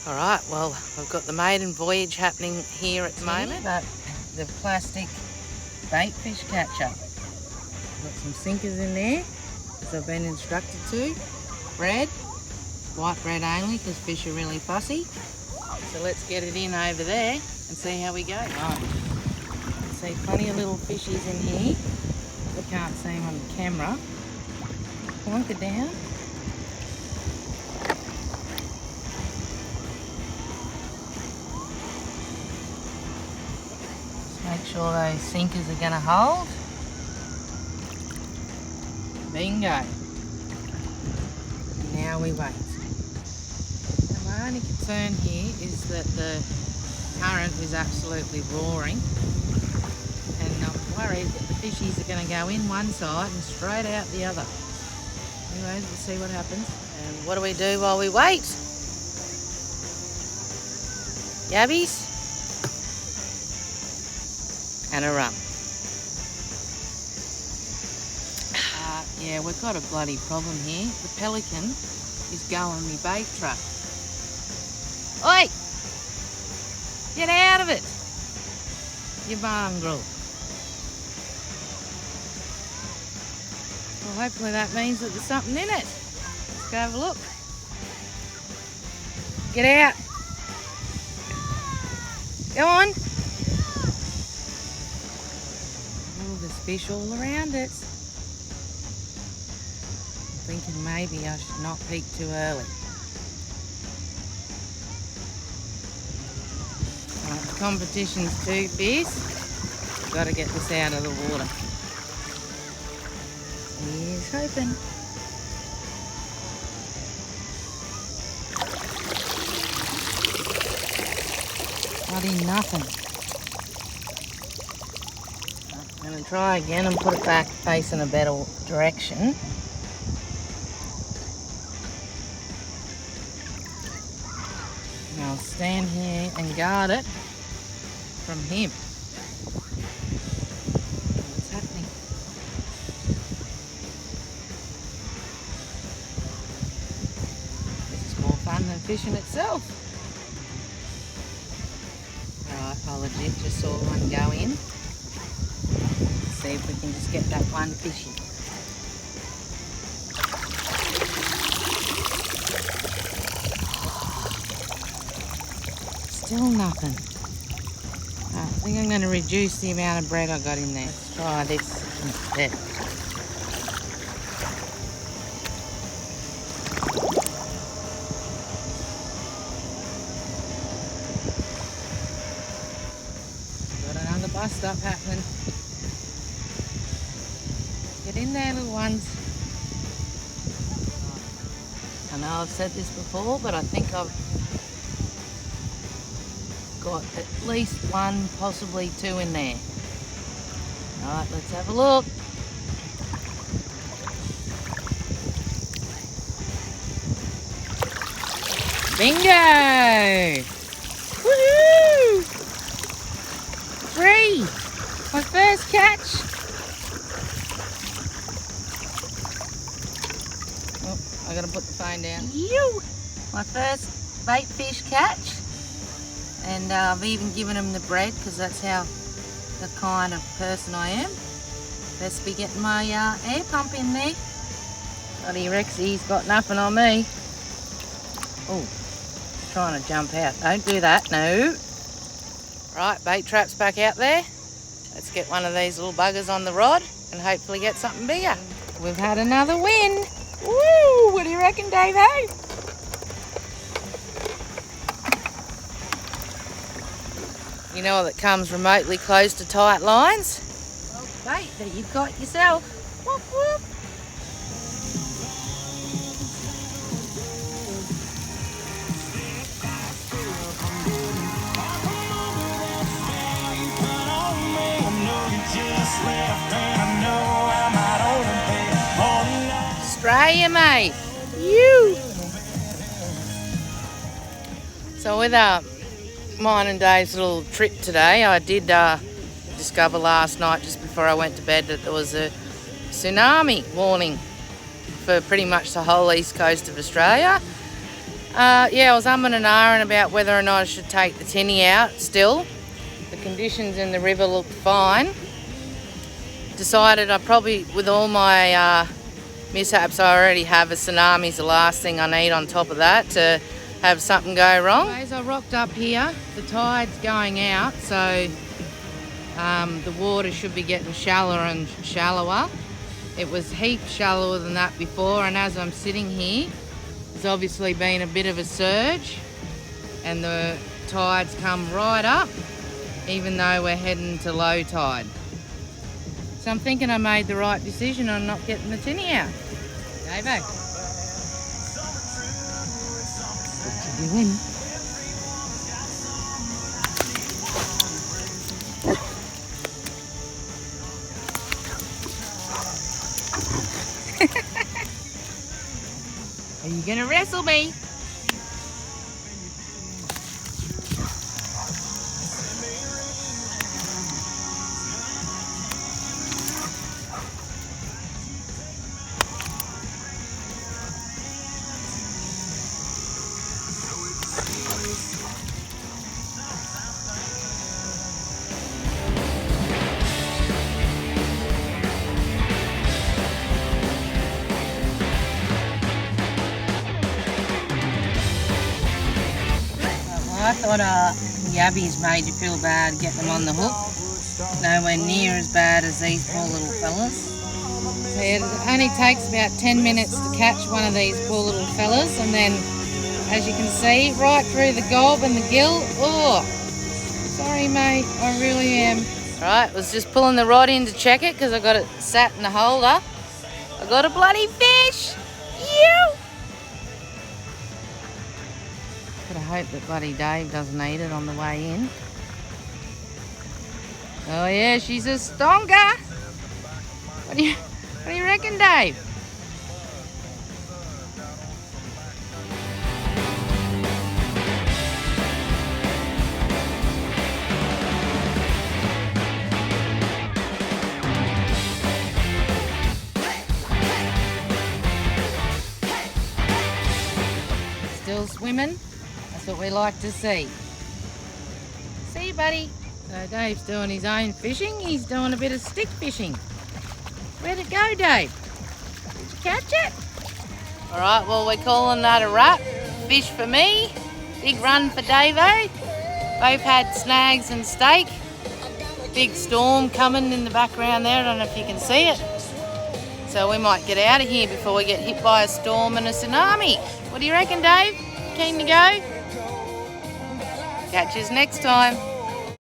Alright, well, we've got the maiden voyage happening here at the moment. The plastic bait fish catcher. Got some sinkers in there, as I've been instructed to. Bread, white bread only, because fish are really fussy. So let's get it in over there and see how we go. Right. See plenty of little fishies in here. We can't see them on the camera. Plonk it down. Make sure those sinkers are going to hold. Bingo. Now we wait. Now my only concern here is that the current is absolutely roaring, and I'm worried that the fishies are going to go in one side and straight out the other. Anyways, we'll see what happens. And what do we do while we wait? Yabbies? And a rum. Yeah, we've got a bloody problem here. The pelican is going me bait truck. Oi! Get out of it, you mongrel. Well, hopefully that means that there's something in it. Let's go have a look. Get out. Go on. Oh, there's fish all around it. I'm thinking maybe I should not peek too early. Right, the competition's too fierce. Got to get this out of the water. Here's hoping. Bloody nothing. I'm going to try again and put it back facing a better direction. And I'll stand here and guard it from him. What's happening? This is more fun than fishing itself. Right, I legit just saw one go in. Let's see if we can just get that one fishy. Still nothing. I think I'm going to reduce the amount of bread I got in there. Let's try this instead. Got another bust up happening. Get in there, little ones. I know I've said this before, but I think I've got at least one, possibly two in there. Alright, let's have a look. Bingo! Woohoo! 3! My first catch! Oh, I gotta put the phone down. You! My first bait fish catch. And I've even given him the bread because that's how the kind of person I am. Best be getting my air pump in there. Bloody Rexy's got nothing on me. Oh, trying to jump out. Don't do that, no. Right, bait trap's back out there. Let's get one of these little buggers on the rod and hopefully get something bigger. We've had another win. Woo! What do you reckon, Dave? Hey? You know that comes remotely close to tight lines? Well, bait that you've got yourself. Whoop, whoop. Australia, mate. You. So with mine and Dave's little trip today, I did discover last night just before I went to bed that there was a tsunami warning for pretty much the whole east coast of Australia. Yeah, I was umming and ahhing about whether or not I should take the tinny out still. The conditions in the river looked fine. Decided I probably, with all my mishaps, I already have a tsunami's the last thing I need on top of that to have something go wrong. As I rocked up here, the tide's going out, so the water should be getting shallower and shallower. It was heaps shallower than that before, and as I'm sitting here, there's obviously been a bit of a surge and the tide's come right up, even though we're heading to low tide. So I'm thinking I made the right decision on not getting the tinny out. Davo, what you doing? Are you gonna wrestle me? I thought yabbies made you feel bad getting them on the hook. Nowhere near as bad as these poor little fellas. So it only takes about 10 minutes to catch one of these poor little fellas, and then, as you can see, right through the gob and the gill. Oh, sorry mate, I really am. Right, was just pulling the rod in to check it because I got it sat in the holder. I got a bloody fish! Ew! I hope that bloody Dave doesn't eat it on the way in. Oh yeah, she's a stonker. What do you reckon, Dave? Still swimming? That's what we like to see. See you, buddy. So Dave's doing his own fishing. He's doing a bit of stick fishing. Where'd it go, Dave? Did you catch it? All right, well, we're calling that a wrap. Fish for me, big run for Davo. Both had snags and steak. Big storm coming in the background there. I don't know if you can see it. So we might get out of here before we get hit by a storm and a tsunami. What do you reckon, Dave? Keen to go? Catch us next time.